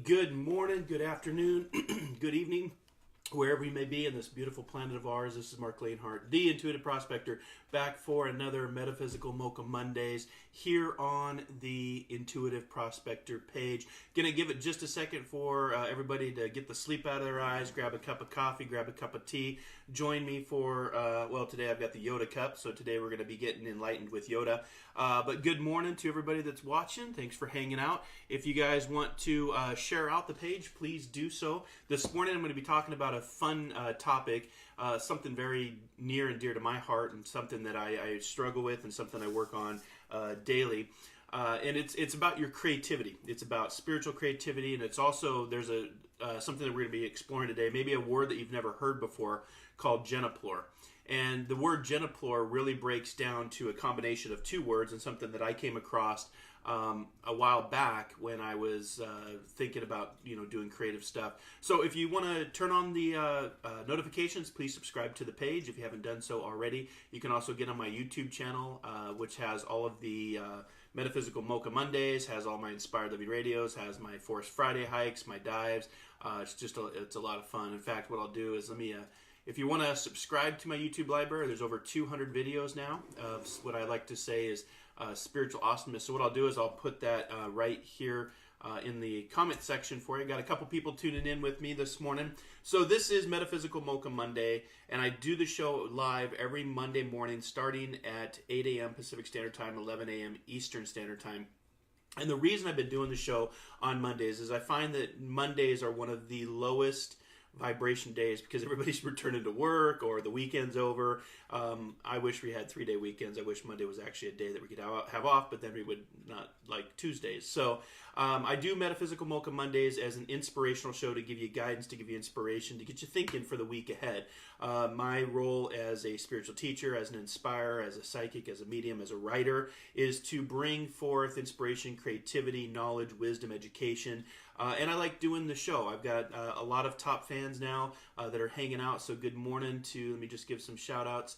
good morning, good afternoon, good evening, wherever you may be in this beautiful planet of ours. This is Marc Lainhart, the Intuitive Prospector, back for another Metaphysical Mocha Mondays here on the Intuitive Prospector page. Gonna give it just a second for everybody to get the sleep out of their eyes, grab a cup of coffee, grab a cup of tea. Join me for, well, today I've got the Yoda cup, so today we're going to be getting enlightened with Yoda. But good morning to everybody that's watching. Thanks for hanging out. If you guys want to share out the page, please do so. This morning I'm going to be talking about a fun topic, something very near and dear to my heart, and something that I struggle with, and something I work on daily. And it's about your creativity. It's about spiritual creativity, and it's also, there's something that we're going to be exploring today, maybe a word that you've never heard before, called Geneplore. And the word Geneplore really breaks down to a combination of two words, and something that I came across a while back when I was thinking about doing creative stuff. So if you want to turn on the notifications, please subscribe to the page if you haven't done so already. You can also get on my YouTube channel, which has all of the Metaphysical Mocha Mondays, has all my Inspired Living Radios, has my Forest Friday hikes, my dives. It's a lot of fun. In fact, what I'll do is if you want to subscribe to my YouTube library, there's over 200 videos now of what I like to say is spiritual awesomeness. So what I'll do is I'll put that right here in the comment section for you. Got a couple people tuning in with me this morning. So this is Metaphysical Mocha Monday, and I do the show live every Monday morning starting at 8 a.m. Pacific Standard Time, 11 a.m. Eastern Standard Time. And the reason I've been doing the show on Mondays is I find that Mondays are one of the lowest vibration days because everybody's returning to work or the weekend's over. I wish we had 3-day weekends. I wish Monday was actually a day that we could have off, but then we would not like Tuesdays. So I do Metaphysical Mocha Mondays as an inspirational show to give you guidance, to give you inspiration, to get you thinking for the week ahead. My role as a spiritual teacher, as an inspirer, as a psychic, as a medium, as a writer is to bring forth inspiration, creativity, knowledge, wisdom, education. And I like doing the show. I've got a lot of top fans now that are hanging out. So good morning to, let me just give some shout outs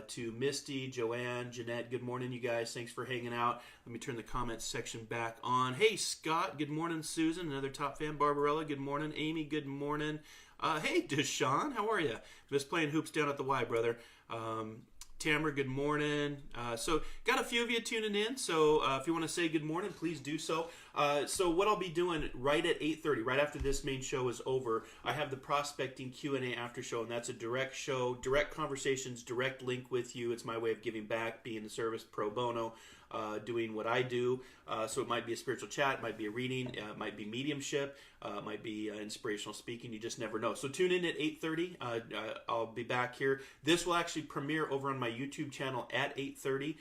to Misty, Joanne, Jeanette. Good morning, you guys. Thanks for hanging out. Let me turn the comments section back on. Hey, Scott. Good morning, Susan. Another top fan. Barbarella. Good morning. Amy. Good morning. Hey, Deshaun. How are you? Just playing hoops down at the Y, brother. Tamara, good morning. So got a few of you tuning in, so if you want to say good morning, please do so. So what I'll be doing right at 8:30, right after this main show is over, I have the Prospecting Q&A after show, and that's a direct show, direct conversations, direct link with you. It's my way of giving back, being in service pro bono, doing what I do. So it might be a spiritual chat, it might be a reading, it might be mediumship, it might be inspirational speaking. You just never know. So tune in at 8:30. I'll be back here. This will actually premiere over on my YouTube channel at 8:30.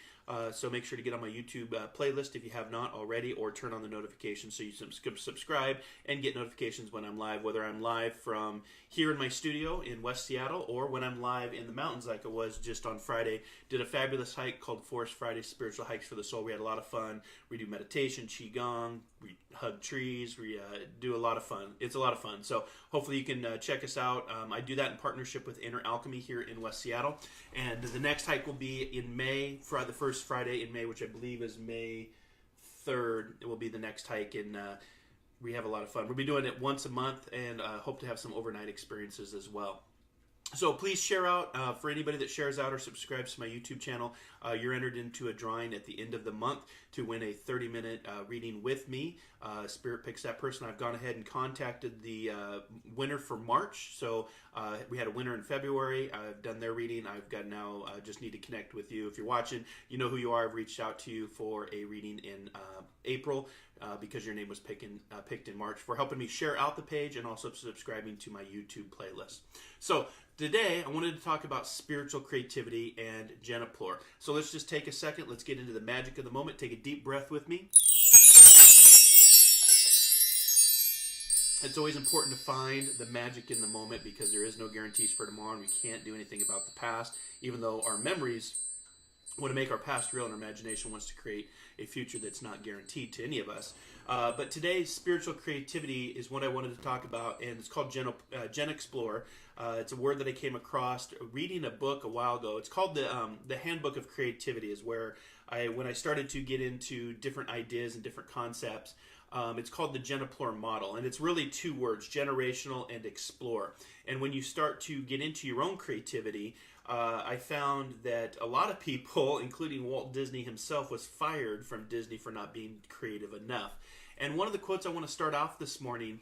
So make sure to get on my YouTube playlist if you have not already, or turn on the notifications so you subscribe and get notifications when I'm live, whether I'm live from here in my studio in West Seattle or when I'm live in the mountains like I was just on Friday. Did a fabulous hike called Forest Friday Spiritual Hikes for the Soul. We had a lot of fun. We do meditation, Qigong, we hug trees, we do a lot of fun. It's a lot of fun. So hopefully you can check us out. I do that in partnership with Inner Alchemy here in West Seattle. And the next hike will be in May, the first Friday in May, which I believe is May 3rd. It will be the next hike, and we have a lot of fun. We'll be doing it once a month, and hope to have some overnight experiences as well. So please share out. For anybody that shares out or subscribes to my YouTube channel, you're entered into a drawing at the end of the month to win a 30-minute reading with me. Spirit picks that person. I've gone ahead and contacted the winner for March. So we had a winner in February. I've done their reading. I've got now just need to connect with you. If you're watching, you know who you are. I've reached out to you for a reading in April because your name was picked in March, for helping me share out the page and also subscribing to my YouTube playlist. So today, I wanted to talk about spiritual creativity and Geneplore. So let's just take a second. Let's get into the magic of the moment. Take a deep breath with me. It's always important to find the magic in the moment because there is no guarantees for tomorrow, and we can't do anything about the past, even though our memories want to make our past real and our imagination wants to create a future that's not guaranteed to any of us. But today's spiritual creativity is what I wanted to talk about, and it's called Geneplore. It's a word that I came across reading a book a while ago. It's called the Handbook of Creativity, is where when I started to get into different ideas and different concepts, It's called the Geneplore model, and it's really two words, generational and explore. And when you start to get into your own creativity, I found that a lot of people, including Walt Disney himself, was fired from Disney for not being creative enough. And one of the quotes I want to start off this morning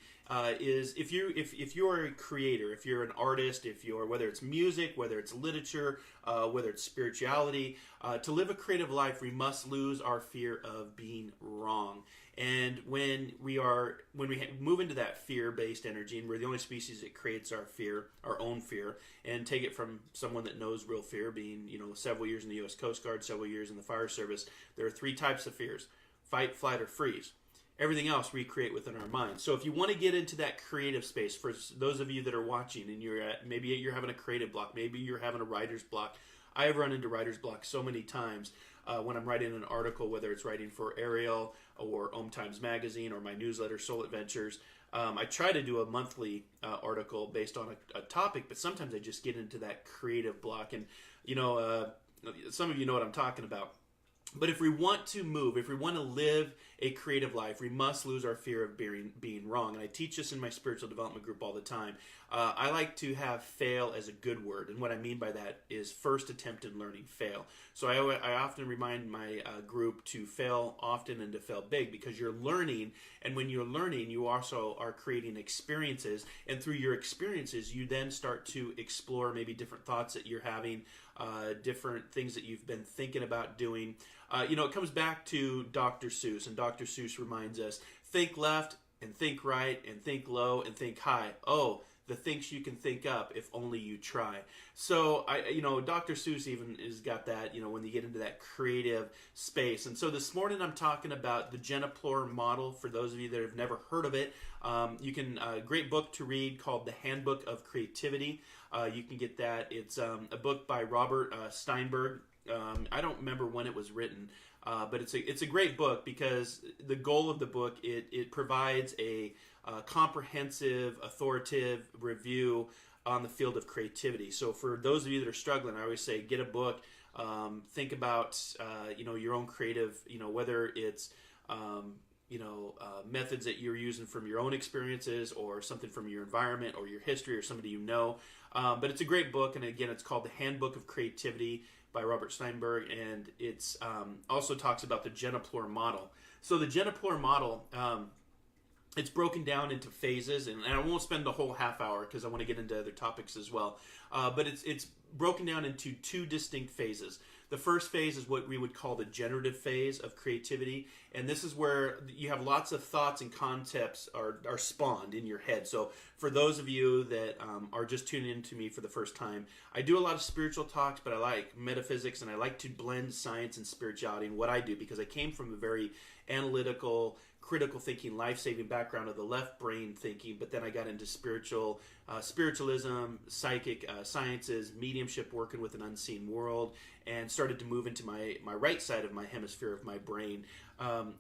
is if you're a creator, if you're an artist, whether it's music, whether it's literature, whether it's spirituality, to live a creative life, we must lose our fear of being wrong. And when we move into that fear-based energy, and we're the only species that creates our fear, our own fear, and take it from someone that knows real fear, being several years in the U.S. Coast Guard, several years in the fire service, there are three types of fears: fight, flight, or freeze. Everything else we create within our mind. So if you want to get into that creative space, for those of you that are watching and maybe you're having a creative block, maybe you're having a writer's block. I have run into writer's block so many times when I'm writing an article, whether it's writing for Ariel or Om Times Magazine or my newsletter, Soul Adventures. I try to do a monthly article based on a topic, but sometimes I just get into that creative block. And, some of you know what I'm talking about. But if we want to move, if we want to live a creative life, we must lose our fear of being wrong. And I teach this in my spiritual development group all the time. I like to have fail as a good word. And what I mean by that is first attempt in learning, fail. So I often remind my group to fail often and to fail big, because you're learning. And when you're learning, you also are creating experiences. And through your experiences, you then start to explore maybe different thoughts that you're having, different things that you've been thinking about doing. It comes back to Dr. Seuss, and Dr. Seuss reminds us, think left and think right and think low and think high. Oh, the things you can think up if only you try. So, Dr. Seuss even has got that, when you get into that creative space. And so this morning I'm talking about the Geneplore model. For those of you that have never heard of it, you can, great book to read called The Handbook of Creativity. You can get that. It's a book by Robert Steinberg. I don't remember when it was written, but it's a great book, because the goal of the book, it provides a comprehensive, authoritative review on the field of creativity. So for those of you that are struggling, I always say get a book. Think about your own creative, whether it's methods that you're using from your own experiences or something from your environment or your history or somebody you know. But it's a great book, and again, it's called The Handbook of Creativity by Robert Steinberg, and it's also talks about the Geneplore model. So the Geneplore model, it's broken down into phases, and I won't spend the whole half hour because I want to get into other topics as well. But it's broken down into two distinct phases. The first phase is what we would call the generative phase of creativity, and this is where you have lots of thoughts and concepts are spawned in your head. So for those of you that are just tuning in to me for the first time, I do a lot of spiritual talks, but I like metaphysics, and I like to blend science and spirituality in what I do, because I came from a very analytical, critical thinking, life-saving background of the left brain thinking, but then I got into spiritualism, psychic sciences, mediumship, working with an unseen world, and started to move into my right side of my hemisphere of my brain.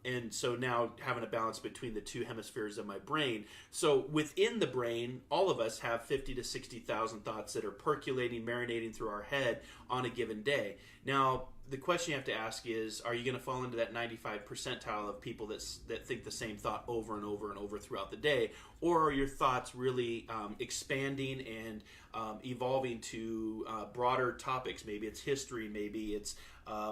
And so now having a balance between the two hemispheres of my brain. So within the brain, all of us have 50 to 60,000 thoughts that are percolating, marinating through our head on a given day. Now, the question you have to ask is, are you going to fall into that 95 percentile of people that think the same thought over and over and over throughout the day? Or are your thoughts really expanding and evolving to broader topics? Maybe it's history, maybe it's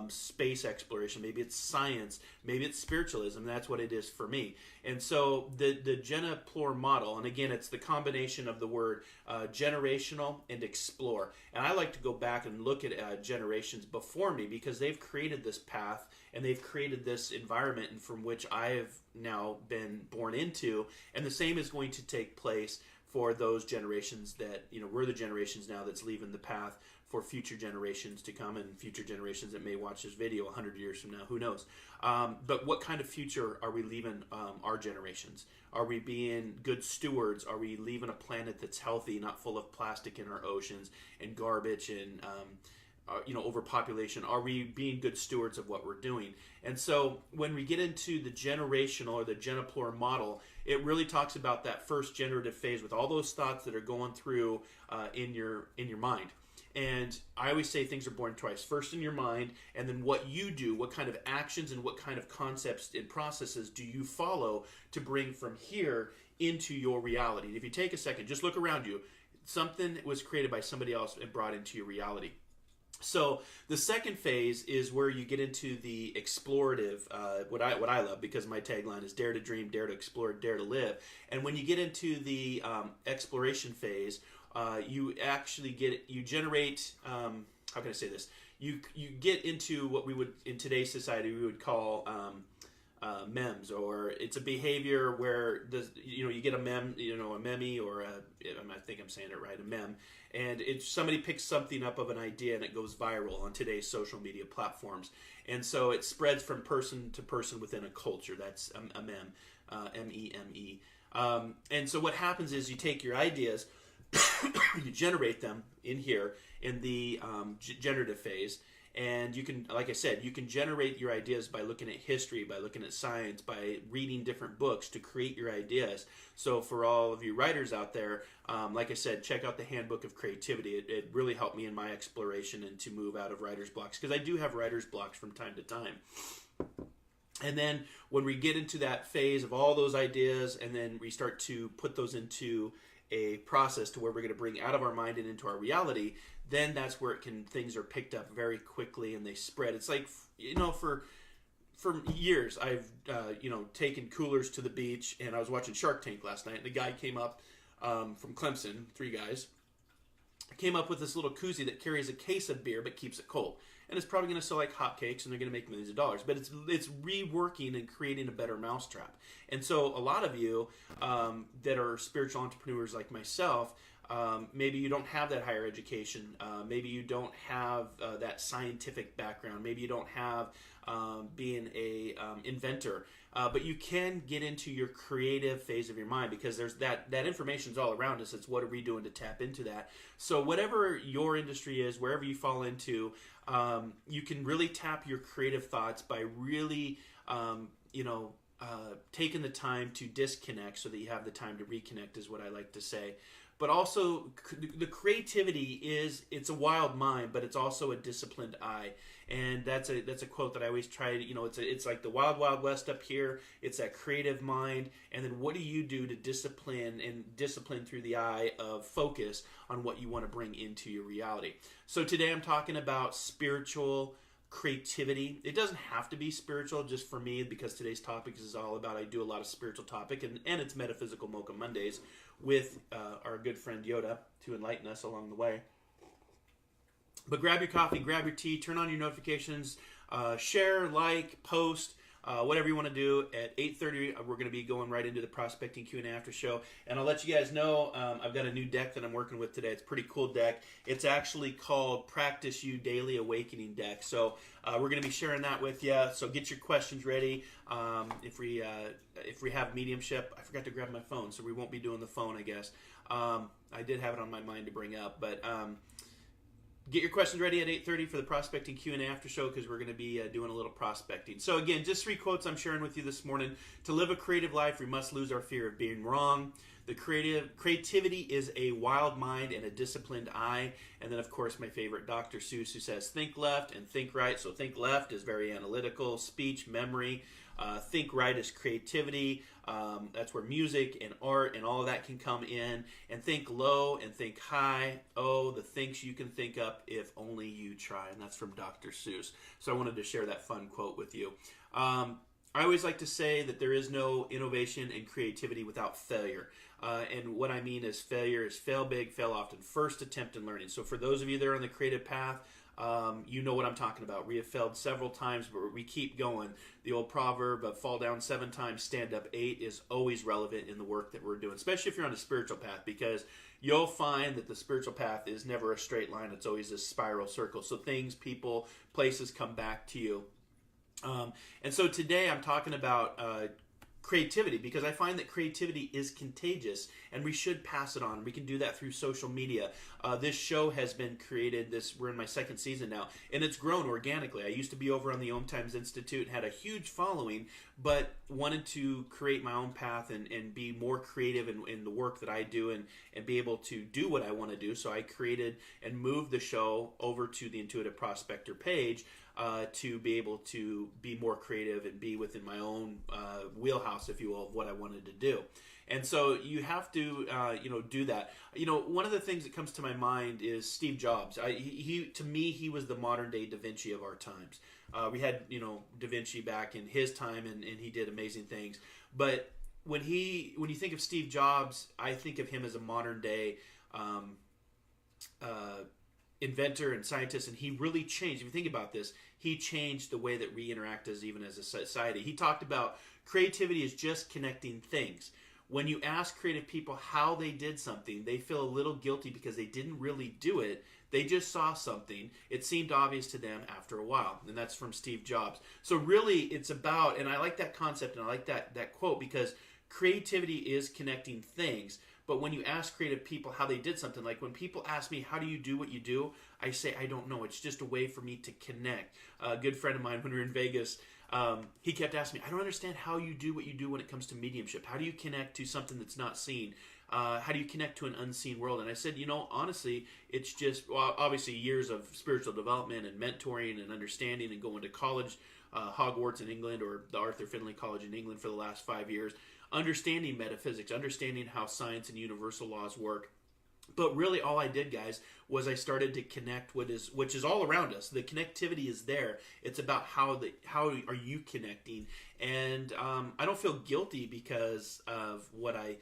space exploration, maybe it's science, maybe it's spiritualism. That's what it is for me. And so the Geneplore model, and again, it's the combination of the word generational and explore. And I like to go back and look at generations before me, because they've created this path and they've created this environment and from which I have now been born into. And the same is going to take place for those generations that, we're the generations now that's leaving the path for future generations to come, and future generations that may watch this video 100 years from now, who knows. But what kind of future are we leaving our generations? Are we being good stewards? Are we leaving a planet that's healthy, not full of plastic in our oceans and garbage and overpopulation? Are we being good stewards of what we're doing? And so when we get into the generational or the Geneplore model, it really talks about that first generative phase with all those thoughts that are going through in your mind. And I always say things are born twice. First in your mind, and then what you do, what kind of actions and what kind of concepts and processes do you follow to bring from here into your reality. And if you take a second, just look around you. Something was created by somebody else and brought into your reality. So the second phase is where you get into the explorative, what I love, because my tagline is dare to dream, dare to explore, dare to live. And when you get into the exploration phase, you actually generate, how can I say this? You get into what we would, in today's society, we would call memes, or it's a behavior where you get a meme, a meme, or I think I'm saying it right, a meme, and somebody picks something up of an idea and it goes viral on today's social media platforms, and so it spreads from person to person within a culture. That's a meme, M-E-M-E. And so what happens is you take your ideas, you generate them in here in the generative phase. And you can, like I said, you can generate your ideas by looking at history, by looking at science, by reading different books to create your ideas. So for all of you writers out there, like I said, check out the Handbook of Creativity. It really helped me in my exploration and to move out of writer's blocks, because I do have writer's blocks from time to time. And then when we get into that phase of all those ideas, and then we start to put those into a process to where we're going to bring out of our mind and into our reality, then that's where things are picked up very quickly and they spread. It's like, for years I've taken coolers to the beach, and I was watching Shark Tank last night, and the guy came up from Clemson, 3 guys, came up with this little koozie that carries a case of beer but keeps it cold. And it's probably going to sell like hotcakes, and they're going to make millions of dollars. But it's reworking and creating a better mousetrap. And so a lot of you that are spiritual entrepreneurs like myself, maybe you don't have that higher education. Maybe you don't have that scientific background. Maybe you don't have being a inventor. But you can get into your creative phase of your mind, because there's that information's all around us. It's what are we doing to tap into that. So whatever your industry is, wherever you fall into, you can really tap your creative thoughts by really, taking the time to disconnect so that you have the time to reconnect, is what I like to say. But also, the creativity it's a wild mind, but it's also a disciplined eye. And that's a quote that I always try to, it's like the wild, wild west up here. It's that creative mind. And then what do you do to discipline through the eye of focus on what you want to bring into your reality? So today I'm talking about spiritual creativity. It doesn't have to be spiritual just for me, because today's topic is all about, I do a lot of spiritual topic, and it's Metaphysical Mocha Mondays with our good friend Yoda to enlighten us along the way. But grab your coffee, grab your tea, turn on your notifications, share, like, post, whatever you want to do. At 8:30, we're going to be going right into the Prospecting Q&A after show. And I'll let you guys know, I've got a new deck that I'm working with today. It's a pretty cool deck. It's actually called Practice You Daily Awakening Deck. So we're going to be sharing that with you. So get your questions ready. If we have mediumship, I forgot to grab my phone, so we won't be doing the phone, I guess. I did have it on my mind to bring up, but get your questions ready at 8:30 for the Prospecting Q&A after show, because we're going to be doing a little prospecting. So again, just 3 quotes I'm sharing with you this morning. To live a creative life, we must lose our fear of being wrong. The creativity is a wild mind and a disciplined eye. And then, of course, my favorite, Dr. Seuss, who says, think left and think right. So think left is very analytical, speech, memory. Think right is creativity. That's where music and art and all of that can come in. And think low and think high. Oh, the things you can think up if only you try. And that's from Dr. Seuss. So I wanted to share that fun quote with you. I always like to say that there is no innovation and creativity without failure. And what I mean is failure is fail big, fail often. First attempt in learning. So for those of you that are on the creative path, you know what I'm talking about. We have failed several times, but we keep going. The old proverb of fall down 7 times, stand up 8 is always relevant in the work that we're doing, especially if you're on a spiritual path, because you'll find that the spiritual path is never a straight line. It's always a spiral circle. So things, people, places come back to you. And so today I'm talking about creativity, because I find that creativity is contagious and we should pass it on. We can do that through social media. This show has been created, we're in my second season now, and it's grown organically. I used to be over on the Om Times Institute, had a huge following, but wanted to create my own path and be more creative in the work that I do and be able to do what I want to do. So I created and moved the show over to the Intuitive Prospector page to be able to be more creative and be within my own wheelhouse, if you will, of what I wanted to do. And so you have to, do that. One of the things that comes to my mind is Steve Jobs. To me, he was the modern day Da Vinci of our times. We had, Da Vinci back in his time, and he did amazing things. But when you think of Steve Jobs, I think of him as a modern day inventor and scientist, and he really changed. If you think about this, he changed the way that we interact as a society. He talked about creativity is just connecting things. When you ask creative people how they did something, they feel a little guilty because they didn't really do it. They just saw something. It seemed obvious to them after a while. And that's from Steve Jobs. So really it's about, and I like that concept and I like that quote, because creativity is connecting things. But when you ask creative people how they did something, like when people ask me, how do you do what you do? I say, I don't know. It's just a way for me to connect. A good friend of mine, when we were in Vegas, he kept asking me, I don't understand how you do what you do when it comes to mediumship. How do you connect to something that's not seen? How do you connect to an unseen world? And I said, honestly, it's just, obviously years of spiritual development and mentoring and understanding and going to college, Hogwarts in England, or the Arthur Findlay College in England for the last 5 years, understanding metaphysics, understanding how science and universal laws work. But really all I did, guys, was I started to connect which is all around us. The connectivity is there. It's about how are you connecting. And I don't feel guilty because of what I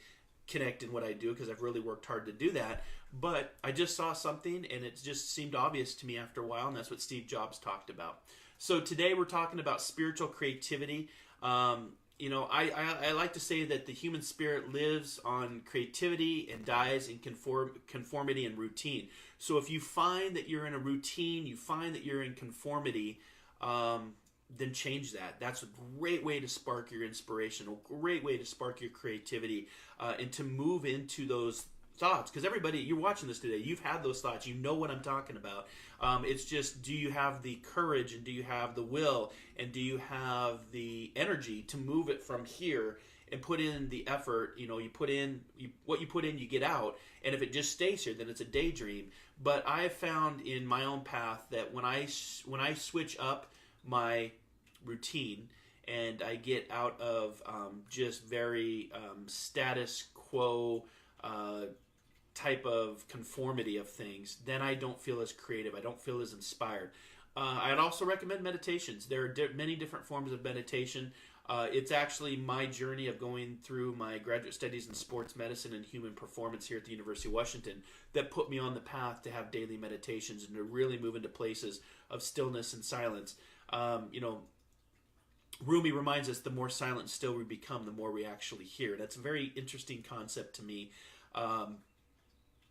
connect and what I do, because I've really worked hard to do that. But I just saw something and it just seemed obvious to me after a while, and that's what Steve Jobs talked about. So today we're talking about spiritual creativity. I like to say that the human spirit lives on creativity and dies in conformity and routine. So if you find that you're in a routine, you find that you're in conformity, then change that. That's a great way to spark your inspiration, a great way to spark your creativity, and to move into those thoughts. Because everybody, you're watching this today, you've had those thoughts, you know what I'm talking about. It's just, do you have the courage, and do you have the will, and do you have the energy to move it from here and put in the effort? What you put in, you get out. And if it just stays here, then it's a daydream. But I have found in my own path that when I switch up my routine and I get out of just very status quo type of conformity of things, then I don't feel as creative. I don't feel as inspired. I'd also recommend meditations. There are many different forms of meditation. It's actually my journey of going through my graduate studies in sports medicine and human performance here at the University of Washington that put me on the path to have daily meditations and to really move into places of stillness and silence. Rumi reminds us the more silent and still we become, the more we actually hear. That's a very interesting concept to me,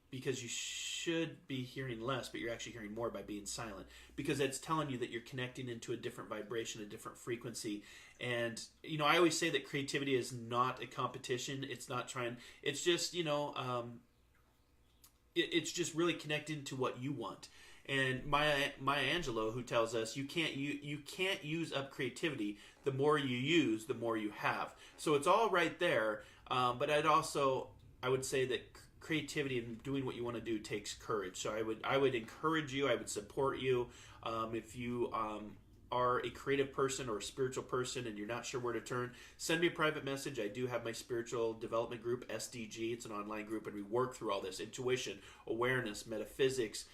because you should be hearing less, but you're actually hearing more by being silent, because that's telling you that you're connecting into a different vibration, a different frequency. And, I always say that creativity is not a competition. It's not trying, it's just, it's just really connecting to what you want. And Maya Angelou, who tells us you can't use up creativity. The more you use, the more you have. So it's all right there. But I would say that creativity and doing what you want to do takes courage. So I would encourage you. I would support you. If you are a creative person or a spiritual person and you're not sure where to turn, send me a private message. I do have my spiritual development group, SDG. It's an online group, and we work through all this: intuition, awareness, metaphysics,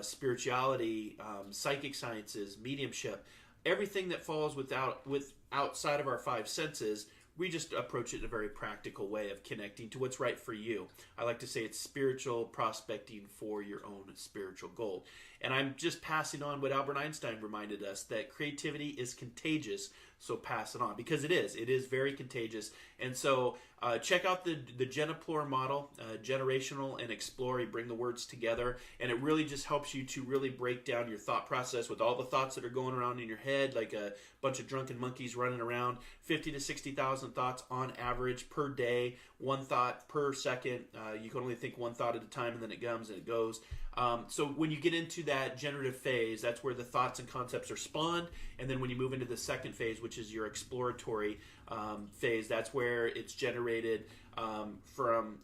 spirituality, psychic sciences, mediumship, everything that falls outside of our five senses. We just approach it in a very practical way of connecting to what's right for you. I like to say it's spiritual prospecting for your own spiritual goal. And I'm just passing on what Albert Einstein reminded us, that creativity is contagious, so pass it on. Because it is. It is very contagious. And so check out the Geneplore model, generational and explore. You bring the words together, and it really just helps you to really break down your thought process with all the thoughts that are going around in your head, like a bunch of drunken monkeys running around. 50 to 60,000 thoughts on average per day, one thought per second. You can only think one thought at a time, and then it comes and it goes. So when you get into that generative phase, that's where the thoughts and concepts are spawned. And then when you move into the second phase, which is your exploratory phase, that's where it's generated from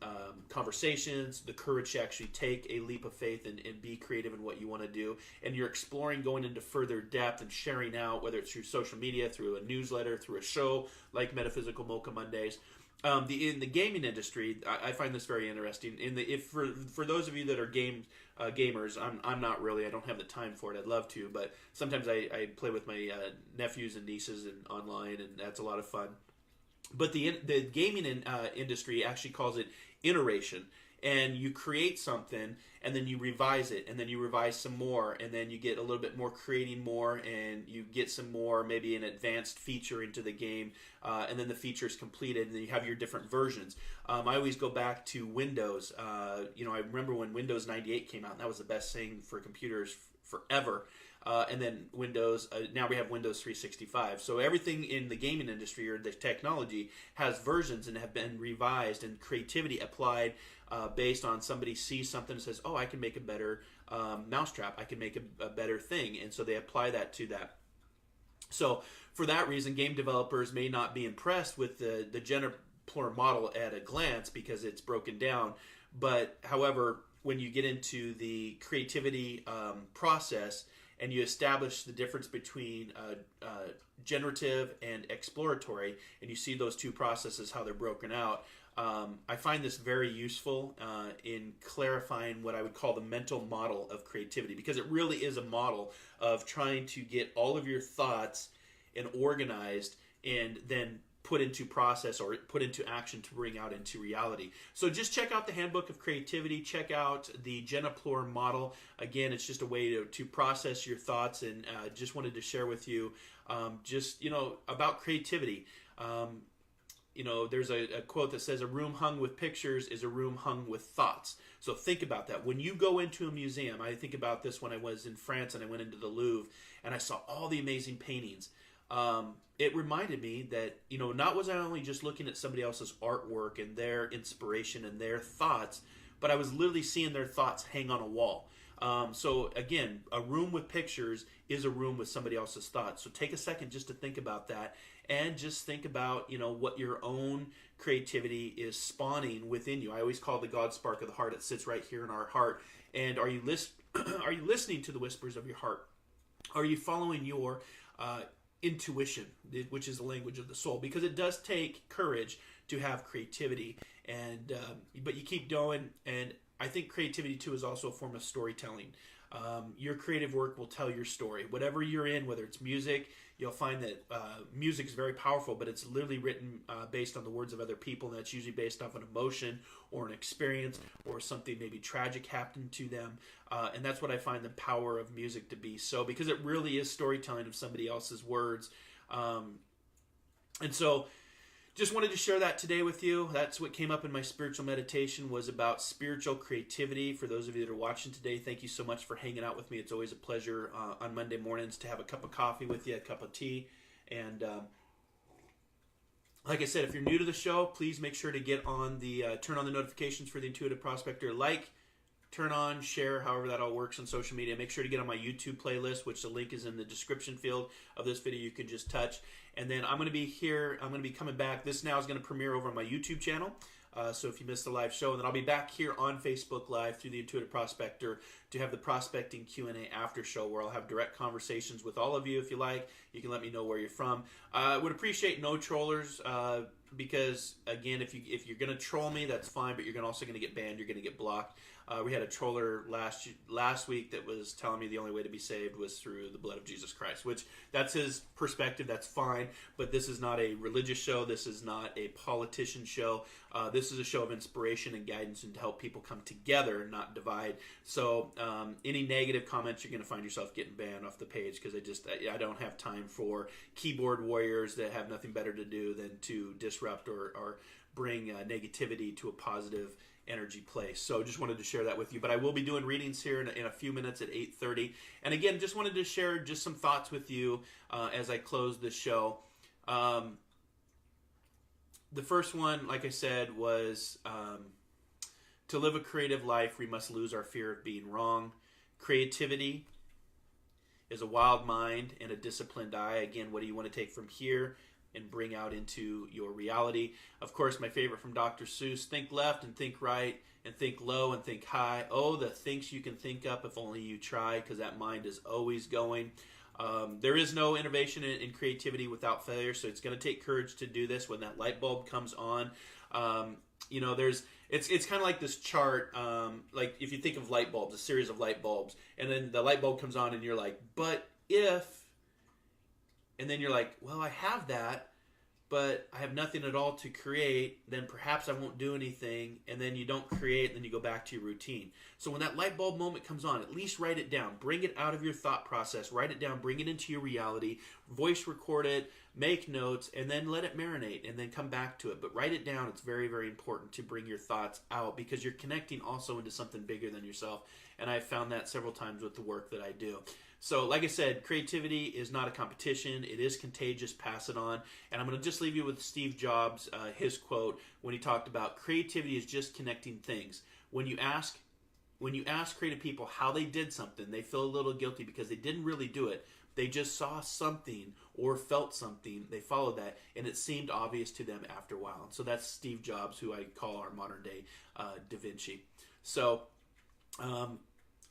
conversations, the courage to actually take a leap of faith and be creative in what you want to do. And you're exploring, going into further depth and sharing out, whether it's through social media, through a newsletter, through a show like Metaphysical Mocha Mondays. In the gaming industry, I find this very interesting. For those of you that are gamers, I'm not really. I don't have the time for it. I'd love to, but sometimes I play with my nephews and nieces and online, and that's a lot of fun. But the gaming industry actually calls it iteration. And you create something, and then you revise it, and then you revise some more, and then you get a little bit more, creating more, and you get some more, maybe an advanced feature into the game, and then the feature is completed, and then you have your different versions. I always go back to Windows. I remember when Windows 98 came out, and that was the best thing for computers forever. And then Windows, now we have Windows 365. So everything in the gaming industry or the technology has versions and have been revised, and creativity applied based on somebody sees something and says, oh, I can make a better mousetrap. I can make a better thing. And so they apply that to that. So for that reason, game developers may not be impressed with the Geneplore model at a glance because it's broken down. But however, when you get into the creativity process, and you establish the difference between generative and exploratory, and you see those two processes, how they're broken out, I find this very useful in clarifying what I would call the mental model of creativity, because it really is a model of trying to get all of your thoughts and organized and then put into process or put into action to bring out into reality. So just check out the Handbook of Creativity. Check out the Geneplore model. Again, it's just a way to process your thoughts, and just wanted to share with you about creativity. There's a quote that says, a room hung with pictures is a room hung with thoughts. So think about that. When you go into a museum, I think about this when I was in France and I went into the Louvre and I saw all the amazing paintings. It reminded me that, not was I only just looking at somebody else's artwork and their inspiration and their thoughts, but I was literally seeing their thoughts hang on a wall. So again, a room with pictures is a room with somebody else's thoughts. So take a second just to think about that, and just think about, what your own creativity is spawning within you. I always call it the God spark of the heart. It sits right here in our heart. And are you listening to the whispers of your heart? Are you following your intuition, which is the language of the soul? Because it does take courage to have creativity, and but you keep going. And I think creativity too is also a form of storytelling. Your creative work will tell your story. Whatever you're in, whether it's music, you'll find that music is very powerful, but it's literally written based on the words of other people, and that's usually based off an emotion or an experience or something maybe tragic happened to them. And that's what I find the power of music to be. So, because it really is storytelling of somebody else's words. And so just wanted to share that today with you. That's what came up in my spiritual meditation, was about spiritual creativity. For those of you that are watching today, thank you so much for hanging out with me. It's always a pleasure on Monday mornings to have a cup of coffee with you, a cup of tea. And like I said, if you're new to the show, please make sure to get on turn on the notifications for the Intuitive Prospector. Turn on, share, however that all works on social media. Make sure to get on my YouTube playlist, which the link is in the description field of this video. You can just touch. And then I'm going to be here. I'm going to be coming back. This now is going to premiere over on my YouTube channel. So if you missed the live show, and then I'll be back here on Facebook Live through the Intuitive Prospector to have the Prospecting Q&A after show, where I'll have direct conversations with all of you. If you like, you can let me know where you're from. I would appreciate no trollers, because again, if you're going to troll me, that's fine, but you're also going to get banned. You're going to get blocked. We had a troller last week that was telling me the only way to be saved was through the blood of Jesus Christ, which that's his perspective. That's fine. But this is not a religious show. This is not a politician show. This is a show of inspiration and guidance and to help people come together, not divide. So any negative comments, you're going to find yourself getting banned off the page, because I don't have time for keyboard warriors that have nothing better to do than to disrupt or bring negativity to a positive energy place. So just wanted to share that with you. But I will be doing readings here in a few minutes at 8:30. And again, just wanted to share just some thoughts with you as I close this show. The first one, like I said, was to live a creative life, we must lose our fear of being wrong. Creativity is a wild mind and a disciplined eye. Again, what do you want to take from here and bring out into your reality? Of course, my favorite from Dr. Seuss, think left and think right and think low and think high. Oh, the things you can think up if only you try, because that mind is always going. There is no innovation in creativity without failure, so it's going to take courage to do this. When that light bulb comes on, it's kind of like this chart. Like if you think of light bulbs, a series of light bulbs, and then the light bulb comes on, and you're like, but if, and then you're like, well, I have that, but I have nothing at all to create, then perhaps I won't do anything, and then you don't create, and then you go back to your routine. So when that light bulb moment comes on, at least write it down. Bring it out of your thought process. Write it down. Bring it into your reality. Voice record it. Make notes, and then let it marinate, and then come back to it. But write it down. It's very, very important to bring your thoughts out, because you're connecting also into something bigger than yourself. And I've found that several times with the work that I do. So, like I said, creativity is not a competition. It is contagious. Pass it on. And I'm going to just leave you with Steve Jobs, his quote, when he talked about creativity is just connecting things. When you ask creative people how they did something, they feel a little guilty because they didn't really do it. They just saw something or felt something. They followed that, and it seemed obvious to them after a while. And so that's Steve Jobs, who I call our modern day Da Vinci. So,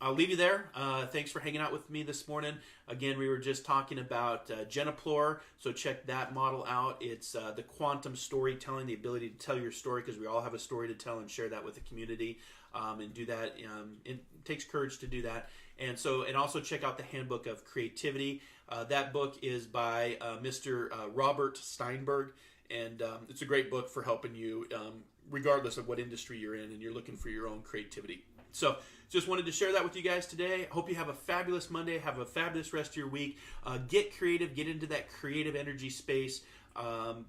I'll leave you there. Thanks for hanging out with me this morning. Again, we were just talking about Geneplore, so check that model out. It's the quantum storytelling, the ability to tell your story, because we all have a story to tell, and share that with the community, and do that. It takes courage to do that. And also check out the Handbook of Creativity. That book is by Mr. Robert Steinberg, and it's a great book for helping you, regardless of what industry you're in, and you're looking for your own creativity. So just wanted to share that with you guys today. Hope you have a fabulous Monday. Have a fabulous rest of your week. Get creative. Get into that creative energy space,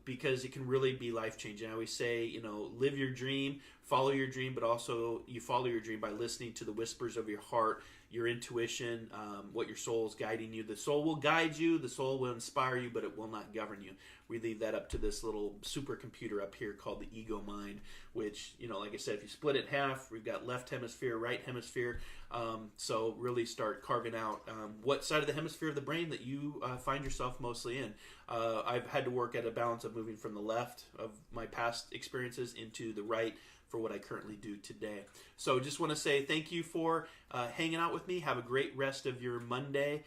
because it can really be life-changing. I always say, live your dream, follow your dream, but also you follow your dream by listening to the whispers of your heart, your intuition, what your soul is guiding you. The soul will guide you. The soul will inspire you, but it will not govern you. We leave that up to this little supercomputer up here called the ego mind, which, like I said, if you split it in half, we've got left hemisphere, right hemisphere. So really start carving out what side of the hemisphere of the brain that you find yourself mostly in. I've had to work at a balance of moving from the left of my past experiences into the right for what I currently do today. So just want to say thank you for hanging out with me. Have a great rest of your Monday.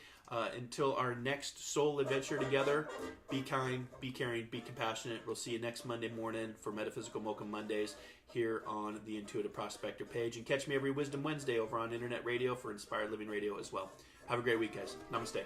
Until our next soul adventure together, be kind, be caring, be compassionate. We'll see you next Monday morning for Metaphysical Mocha Mondays here on the Intuitive Prospector page. And catch me every Wisdom Wednesday over on Internet Radio for Inspired Living Radio as well. Have a great week, guys. Namaste.